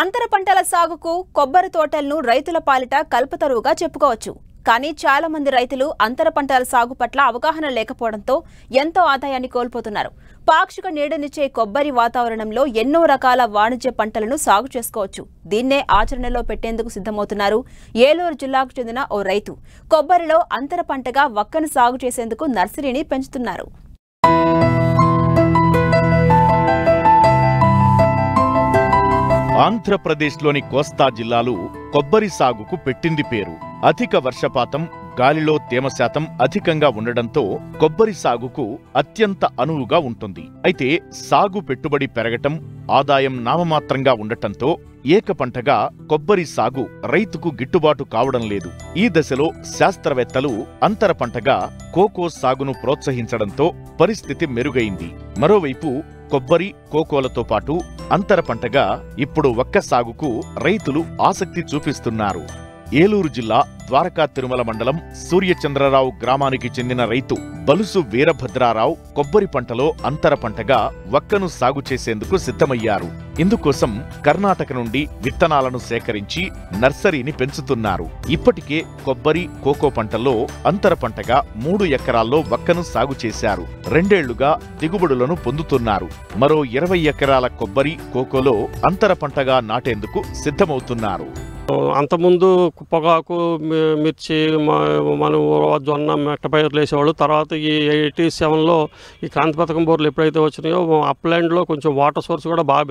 అంతర పంటల సాగుకు కొబ్బరి తోటలను రైతుల పాలిట కల్పతరువుగా చెప్పుకోవచ్చు. కానీ చాలా మంది రైతులు అంతర పంటల సాగు పట్ల అవగాహన లేకపోవడంతో ఎంతో ఆదాయాన్ని కోల్పోతున్నారు. పాక్షిక నీడనిచ్చే కొబ్బరి వాతావరణంలో ఎన్నో రకాల వాణిజ్య పంటలను సాగు చేసుకోవచ్చు. దీన్నే ఆచరణలో పెట్టేందుకు సిద్ధమవుతున్నారు ఏలూరు జిల్లాకు చెందిన ఓ రైతు. కొబ్బరిలో అంతర పంటగా వక్కను సాగు చేసేందుకు నర్సరీని పెంచుతున్నారు. ఆంధ్రప్రదేశ్లోని కోస్తా జిల్లాలు కొబ్బరి సాగుకు పెట్టింది పేరు. అధిక వర్షపాతం, గాలిలో తేమ శాతం అధికంగా ఉండడంతో కొబ్బరి సాగుకు అత్యంత అనువుగా ఉంటుంది. అయితే సాగు పెట్టుబడి పెరగటం, ఆదాయం నామమాత్రంగా ఉండటంతో ఏకపంటగా కొబ్బరి సాగు రైతుకు గిట్టుబాటు కావడం లేదు. ఈ దశలో శాస్త్రవేత్తలు అంతర పంటగా కోకో సాగును ప్రోత్సహించడంతో పరిస్థితి మెరుగైంది. మరోవైపు కొబ్బరి, కోకోలతో పాటు అంతర పంటగా ఇప్పుడు వక్క సాగుకు రైతులు ఆసక్తి చూపిస్తున్నారు. ఏలూరు జిల్లా ద్వారకా తిరుమల మండలం సూర్యచంద్రరావు గ్రామానికి చెందిన రైతు బలుసు వీరభద్రారావు కొబ్బరి పంటలో అంతర పంటగా వక్కను సాగు చేసేందుకు సిద్ధమయ్యారు. ఇందుకోసం కర్ణాటక నుండి విత్తనాలను సేకరించి నర్సరీని పెంచుతున్నారు. ఇప్పటికే కొబ్బరి, కోకో పంటల్లో అంతర పంటగా 3 ఎకరాల్లో వక్కను సాగు చేశారు. 2 ఏళ్లుగా దిగుబడులను పొందుతున్నారు. మరో 20 ఎకరాల కొబ్బరి, కోకోలో అంతర పంటగా నాటేందుకు సిద్ధమవుతున్నారు. అంతకుముందు పొగాకు, మిర్చి, మనం జొన్న, మెట్టపైర్లు వేసేవాళ్ళు. తర్వాత ఈ 87లో ఈ క్రాంతి పథకం బోర్లు ఎప్పుడైతే వచ్చినాయో అప్లాండ్లో కొంచెం వాటర్ సోర్స్ కూడా బాగా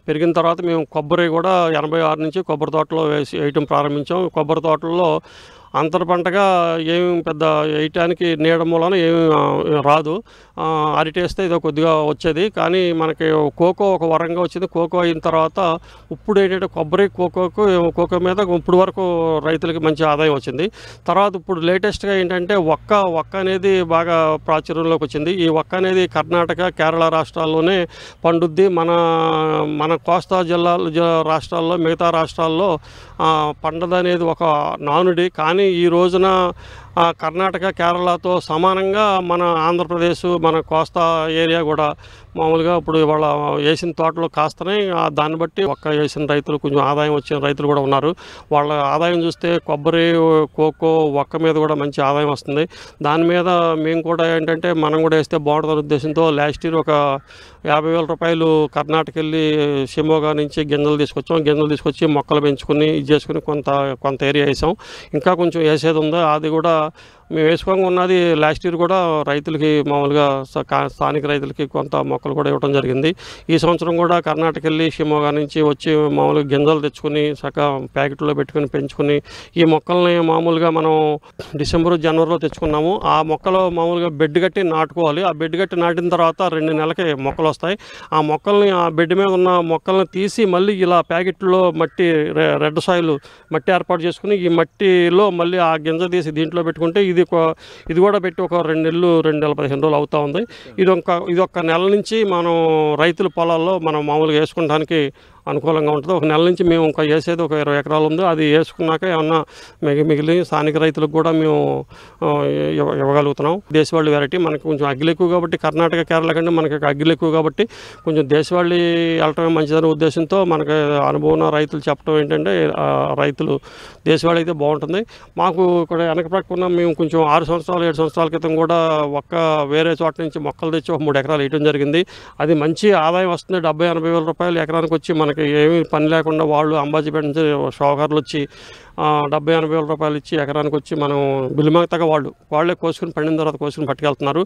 పెరిగిన తర్వాత మేము కొబ్బరి కూడా 86 నుంచి కొబ్బరి తోటలో వేయటం ప్రారంభించాం. కొబ్బరి తోటల్లో అంతర పంటగా ఏమి పెద్ద వేయటానికి నీడ మూలన ఏమి రాదు. అరిటేస్తే ఇదో కొద్దిగా వచ్చేది. కానీ మనకి కోకో ఒక వరంగా వచ్చింది. కోకో అయిన తర్వాత ఇప్పుడు ఏంటంటే కొబ్బరి, కోకో మీద ఇప్పుడు వరకు రైతులకి మంచి ఆదాయం వచ్చింది. తర్వాత ఇప్పుడు లేటెస్ట్గా ఏంటంటే వక్క అనేది బాగా ప్రాచుర్యంలోకి వచ్చింది. ఈ వక్క అనేది కర్ణాటక, కేరళ రాష్ట్రాల్లోనే పండుద్ది. మన కోస్తా రాష్ట్రాల్లో, మిగతా రాష్ట్రాల్లో పండదనేది ఒక నానుడి. కానీ ఈ రోజున కర్ణాటక, కేరళతో సమానంగా మన ఆంధ్రప్రదేశ్, మన కోస్తా ఏరియా కూడా మామూలుగా ఇప్పుడు ఇవాళ వేసిన తోటలో కాస్తున్నాయి. దాన్ని బట్టి ఒక్క వేసిన రైతులు, కొంచెం ఆదాయం వచ్చిన రైతులు కూడా ఉన్నారు. వాళ్ళ ఆదాయం చూస్తే కొబ్బరి, కోకో, ఒక్క మీద కూడా మంచి ఆదాయం వస్తుంది. దాని మీద మేము కూడా ఏంటంటే మనం కూడా వేస్తే బాగుంటుందనే ఉద్దేశంతో లాస్ట్ ఇయర్ ఒక 50,000 రూపాయలు కర్ణాటక వెళ్ళి షిమోగా నుంచి గింజలు తీసుకొచ్చి మొక్కలు పెంచుకుని ఇది చేసుకుని కొంత ఏరియా వేసాం. ఇంకా కొంచెం వేసేది ఉందో అది కూడా మేము వేసుకోగా ఉన్నది. లాస్ట్ ఇయర్ కూడా రైతులకి మామూలుగా స్థానిక రైతులకి కొంత మొక్కలు కూడా ఇవ్వడం జరిగింది. ఈ సంవత్సరం కూడా కర్ణాటక వెళ్ళి షిమోగా నుంచి వచ్చి మామూలుగా గింజలు తెచ్చుకుని చక్కగా ప్యాకెట్లో పెట్టుకుని పెంచుకుని ఈ మొక్కల్ని మామూలుగా మనం డిసెంబర్, జనవరిలో తెచ్చుకున్నాము. ఆ మొక్కలు మామూలుగా బెడ్ కట్టి నాటుకోవాలి. ఆ బెడ్ కట్టి నాటిన తర్వాత 2 నెలలకి మొక్కలు వస్తాయి. ఆ మొక్కల్ని, ఆ బెడ్ మీద ఉన్న మొక్కల్ని తీసి మళ్ళీ ఇలా ప్యాకెట్లో మట్టి, రెడ్ సాయిల్ మట్టి ఏర్పాటు చేసుకుని ఈ మట్టిలో మళ్ళీ ఆ గింజ తీసి దీంట్లో పెట్టుకుంటే ఇది కూడా పెట్టి ఒక 2 నెలలు, 2 నెలల 15 రోజులు అవుతూ ఉంది. ఇది ఒక నెల నుంచి మనం రైతుల పొలాల్లో మనం మామూలుగా వేసుకోవడానికి అనుకూలంగా ఉంటుంది. ఒక నెల నుంచి మేము ఇంకా వేసేది ఒక 20 ఎకరాలు ఉంది. అది వేసుకున్నాక ఏమన్నా మిగిలి స్థానిక రైతులకు కూడా మేము ఇవ్వగలుగుతున్నాం. దేశవాళీ వెరైటీ మనకి కొంచెం అగ్గిలు ఎక్కువ కాబట్టి, కర్ణాటక, కేరళ కంటే మనకి అగ్గిలు ఎక్కువ కాబట్టి కొంచెం దేశవాళీ వెళ్ళటమే మంచిదనే ఉద్దేశంతో మనకి అనుభవం రైతులు చెప్పడం ఏంటంటే రైతులు దేశవాళీ అయితే బాగుంటుంది. మాకు ఇక్కడ వెనక ప్రక్కన మేము కొంచెం 6 సంవత్సరాలు 7 సంవత్సరాల క్రితం కూడా వేరే చోట నుంచి మొక్కలు తెచ్చి ఒక 3 ఎకరాలు వేయడం జరిగింది. అది మంచి ఆదాయం వస్తుంది. 70,000-80,000 రూపాయలు ఎకరానికి వచ్చి మనకి ఏమీ పని లేకుండా వాళ్ళు అంబాజీపేట నుంచి షావుకారులు వచ్చి 70,000-80,000 రూపాయలు ఇచ్చి ఎకరానికి వచ్చి మనం బిల్లుమగతగా వాళ్ళే కోసుకుని పండిన తర్వాత కోసుకుని పట్టుకెళ్తున్నారు.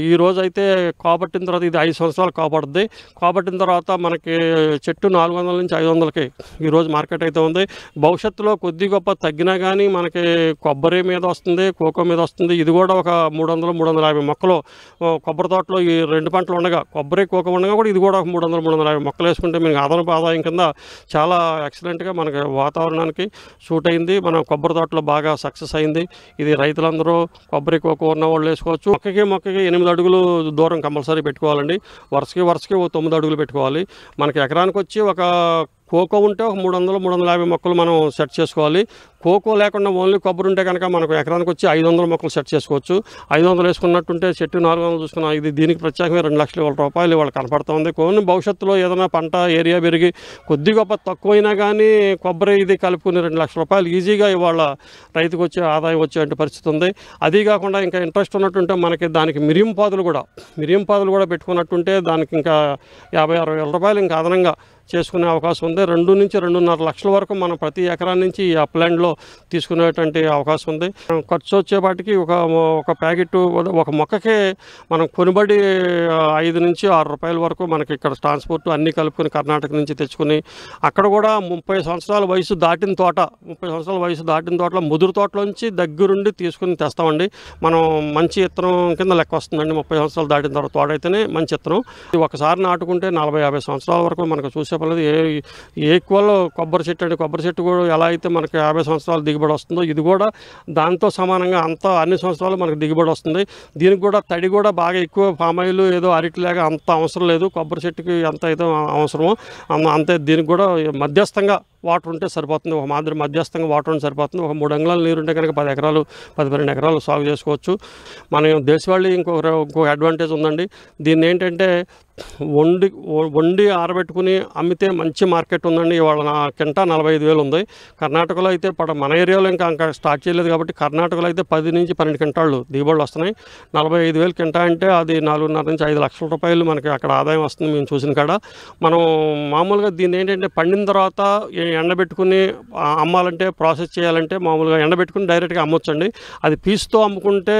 ఈ రోజు అయితే కాబట్టిన తర్వాత ఇది 5 సంవత్సరాలు కాబడుతుంది. కాబట్టిన తర్వాత మనకి చెట్టు 400 నుంచి 500కి ఈరోజు మార్కెట్ అయితే ఉంది. భవిష్యత్తులో కొద్ది గొప్ప తగ్గినా కానీ మనకి కొబ్బరి మీద వస్తుంది, కోకో మీద వస్తుంది. ఇది కూడా ఒక 300-350 మొక్కలు కొబ్బరి తోటలో ఈ 2 పంటలు ఉండగా, కొబ్బరి, కోకో ఉండగా కూడా ఇది కూడా ఒక 300-350 మొక్కలు వేసుకుంటే మీకు అదనపు ఆదాయం కింద చాలా ఎక్సలెంట్గా మనకి వాతావరణానికి సూట్ అయింది. మన కొబ్బరి తోటలో బాగా సక్సెస్ అయింది. ఇది రైతులందరూ కొబ్బరి, కోకో ఉన్న వాళ్ళు వేసుకోవచ్చు. మొక్కకి 8 అడుగులు దూరం కంపల్సరీ పెట్టుకోవాలండి. వరుసకి 9 అడుగులు పెట్టుకోవాలి. మనకి ఎకరానికి వచ్చి ఒక కోకో ఉంటే ఒక 300-350 మొక్కలు మనం సెట్ చేసుకోవాలి. కోకో లేకుండా ఓన్లీ కొబ్బరి ఉంటే కనుక మనకు ఎకరానికి వచ్చి 500 మొక్కలు సెట్ చేసుకోవచ్చు. 500 వేసుకున్నట్టుంటే చెట్టు 400 చూసుకున్నాం. ఇది దీనికి ప్రత్యేకంగా 2 లక్షల రూపాయలు వాళ్ళు కనపడుతుంది. కొన్ని భవిష్యత్తులో ఏదైనా పంట ఏరియా పెరిగి కొద్ది గొప్ప తక్కువైనా కానీ కొబ్బరి ఇది కలుపుకుని 2 లక్షల రూపాయలు ఈజీగా ఇవాళ రైతుకు వచ్చే ఆదాయం వచ్చే పరిస్థితి ఉంది. అది కాకుండా ఇంకా ఇంట్రెస్ట్ ఉన్నట్టుంటే మనకి దానికి మిరియం పాదులు కూడా పెట్టుకున్నట్టుంటే దానికి ఇంకా 50-60 వేల రూపాయలు ఇంకా అదనంగా చేసుకునే అవకాశం ఉంది. 2 నుంచి 2.5 లక్షల వరకు మనం ప్రతి ఎకరా నుంచి ఈ అప్లాండ్లో తీసుకునేటువంటి అవకాశం ఉంది. ఖర్చు వచ్చేపాటికి ఒక ప్యాకెట్ ఒక మొక్కకే మనం కొనుబడి 5 నుంచి 6 రూపాయల వరకు మనకి ఇక్కడ ట్రాన్స్పోర్ట్ అన్నీ కలుపుకొని కర్ణాటక నుంచి తెచ్చుకుని అక్కడ కూడా 30 సంవత్సరాల వయసు దాటిన తోటలో ముదురు తోటలోంచి దగ్గరుండి తీసుకుని తెస్తామండి. మనం మంచి ఇత్తనం కింద లెక్క వస్తుందండి. 30 సంవత్సరాలు దాటిన తర్వాత తోటైతేనే మంచి ఇత్తనం. ఒకసారి నాటుకుంటే 40-50 సంవత్సరాల వరకు మనకు చూసే పర్లేదు. ఈక్వల్ కొబ్బరి చెట్టు కూడా ఎలా అయితే మనకి 50 సంవత్సరాలు దిగుబడి వస్తుందో ఇది కూడా దాంతో సమానంగా అన్ని సంవత్సరాలు మనకు దిగుబడి వస్తుంది. దీనికి కూడా తడి కూడా బాగా ఎక్కువ పామాయిల్ ఏదో అరటిలాగా అంత అవసరం లేదు. కొబ్బరి చెట్టుకి ఎంత అయితే అవసరమో అంతే. దీనికి కూడా మధ్యస్థంగా వాటర్ ఉంటే సరిపోతుంది. ఒక మాదిరి మధ్యస్థంగా వాటర్ ఉంటే సరిపోతుంది. ఒక 3 అంగుళాల నీరు ఉంటే కనుక 10-12 ఎకరాలు సాగు చేసుకోవచ్చు. మనం దేశవాళీ ఇంకో అడ్వాంటేజ్ ఉందండి. దీన్ని ఏంటంటే వండి ఆరబెట్టుకుని అమ్మితే మంచి మార్కెట్ ఉందండి. ఇవాళ నా కింటా 45,000 ఉంది. కర్ణాటకలో అయితే మన ఏరియాలో ఇంకా స్టార్ట్ చేయలేదు కాబట్టి కర్ణాటకలో అయితే 10 నుంచి 12 క్వింటాళ్ళు దిగుబడులు వస్తున్నాయి. 45,000 కింటా అంటే అది 4.5 నుంచి 5 లక్షల రూపాయలు మనకి అక్కడ ఆదాయం వస్తుంది మేము చూసిన కాడ. మనం మామూలుగా దీన్ని ఏంటంటే పండిన తర్వాత ఎండబెట్టుకుని అమ్మాలంటే ప్రాసెస్ చేయాలంటే మామూలుగా ఎండబెట్టుకుని డైరెక్ట్గా అమ్మొచ్చండి. అది పీస్తో అమ్ముకుంటే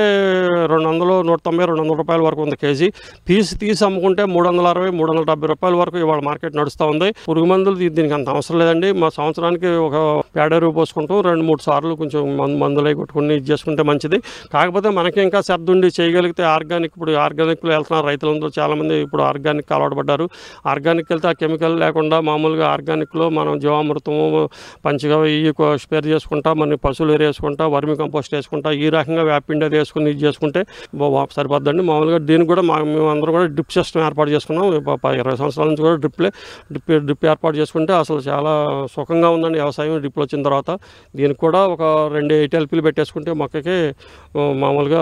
190-200 రూపాయల వరకు ఉంది కేజీ. పీస్ తీసి అమ్ముకుంటే 360-370 రూపాయల వరకు ఇవాళ మార్కెట్ నడుస్తూ ఉంది. పురుగు మందులు దీనికి అంత అవసరం లేదండి. మా సంవత్సరానికి ఒక పేడెరువు పోసుకుంటాం. 2-3 సార్లు కొంచెం మందులు అవి కొట్టుకుని ఇది చేసుకుంటే మంచిది. కాకపోతే మనకి ఇంకా శ్రద్ధ ఉండి చేయగలిగితే ఇప్పుడు ఆర్గానిక్లో వెళ్తున్నారు రైతులందరూ చాలామంది. ఇప్పుడు ఆర్గానిక్ అలవాటు పడ్డారు. ఆర్గానిక్ వెళ్తే ఆ కెమికల్ లేకుండా మామూలుగా ఆర్గానిక్లో మనం జీవామృతము పంచగా ఇవి స్పేర్ చేసుకుంటా, మన పశువులు వేసుకుంటా, వర్మి కంపోస్ట్ వేసుకుంటా, ఈ రకంగా వేపిండి అది వేసుకుని ఇది చేసుకుంటే సరిపోద్దండి. మామూలుగా దీనికి కూడా మేము అందరూ కూడా డ్రిప్ సిస్టమ్ ఏర్పాటు చేసుకున్నాం. 20 సంవత్సరాల నుంచి కూడా డ్రిప్ ఏర్పాటు చేసుకుంటే అసలు చాలా సుఖంగా ఉందండి వ్యవసాయం. డ్రిప్లు వచ్చిన తర్వాత దీనికి కూడా ఒక 2 8 పెట్టేసుకుంటే మొక్కకి మామూలుగా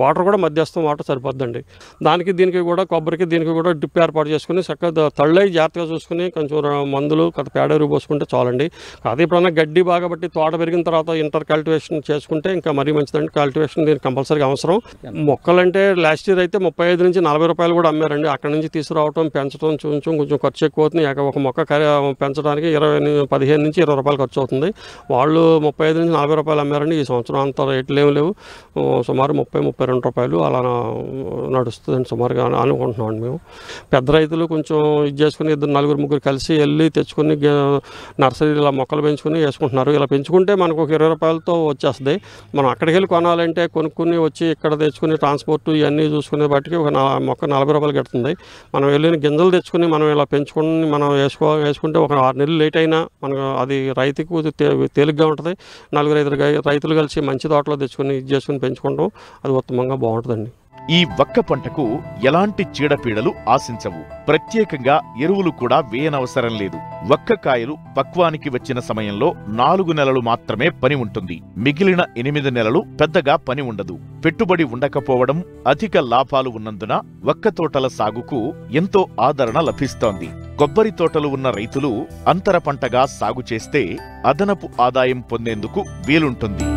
వాటర్ కూడా మధ్యస్థం వాటర్ సరిపోద్దండి. దీనికి కూడా కొబ్బరికి దీనికి కూడా డ్రిప్ ఏర్పాటు చేసుకుని చక్కగా తళ్ళై జాగ్రత్తగా చూసుకుని కొంచెం మందులు పేడెరువు పోసుకుంటే చాలండి. అదే ఎప్పుడన్నా గడ్డి బాగా బట్టి తోట పెరిగిన తర్వాత ఇంటర్ కల్టివేషన్ చేసుకుంటే ఇంకా మరీ మంచిదండి. కల్టివేషన్ దీనికి కంపల్సరీగా అవసరం. మొక్కలంటే లాస్ట్ ఇయర్ అయితే 35 నుంచి 40 రూపాయలు కూడా అమ్మారండి. అక్కడ నుంచి తీసుకురావటం పెంచడం కొంచెం ఖర్చు ఎక్కువ అవుతుంది. ఒక మొక్క పెంచడానికి 15 నుంచి 20 రూపాయలు ఖర్చు అవుతుంది. వాళ్ళు 35 నుంచి 40 రూపాయలు అమ్మారండి. ఈ సంవత్సరం అంత రేట్లు ఏమి లేవు. సుమారు 30-32 రూపాయలు అలా నడుస్తుందండి సుమారుగా అనుకుంటున్నామండి మేము. పెద్ద రైతులు కొంచెం ఇది చేసుకుని 2-4-3 కలిసి వెళ్ళి తెచ్చుకుని నర్సరీలో ఇలా మొక్కలు పెంచుకుని వేసుకుంటున్నారు. ఇలా పెంచుకుంటే మనకు ఒక 20 రూపాయలతో వచ్చేస్తుంది. మనం అక్కడికి వెళ్ళి కొనాలంటే కొనుక్కుని వచ్చి ఇక్కడ తెచ్చుకుని ట్రాన్స్పోర్ట్ ఇవన్నీ చూసుకునే బట్టికి ఒక మొక్క 40 రూపాయలు కడుతుంది. మనం వెళ్ళిన గింజలు తెచ్చుకుని మనం ఇలా పెంచుకుని మనం వేసుకుంటే ఒక 6 నెలలు లేట్ అయినా మనకు అది రైతుకు తేలిగ్గా ఉంటుంది. 4-5 రైతులు కలిసి మంచి తోటలో తెచ్చుకుని ఇది చేసుకుని పెంచుకుంటాం. అది ఉత్తమంగా బాగుంటుందండి. ఈ వక్క పంటకు ఎలాంటి చీడపీడలు ఆశించవు. ప్రత్యేకంగా ఎరువులు కూడా వేయనవసరం లేదు. వక్క కాయలు పక్వానికి వచ్చిన సమయంలో 4 నెలలు మాత్రమే పని ఉంటుంది. మిగిలిన 8 నెలలు పెద్దగా పని ఉండదు. పెట్టుబడి ఉండకపోవడం, అధిక లాభాలు ఉన్నందున వక్క తోటల సాగుకు ఎంతో ఆదరణ లభిస్తోంది. కొబ్బరి తోటలు ఉన్న రైతులు అంతర పంటగా సాగు చేస్తే అదనపు ఆదాయం పొందేందుకు వీలుంటుంది.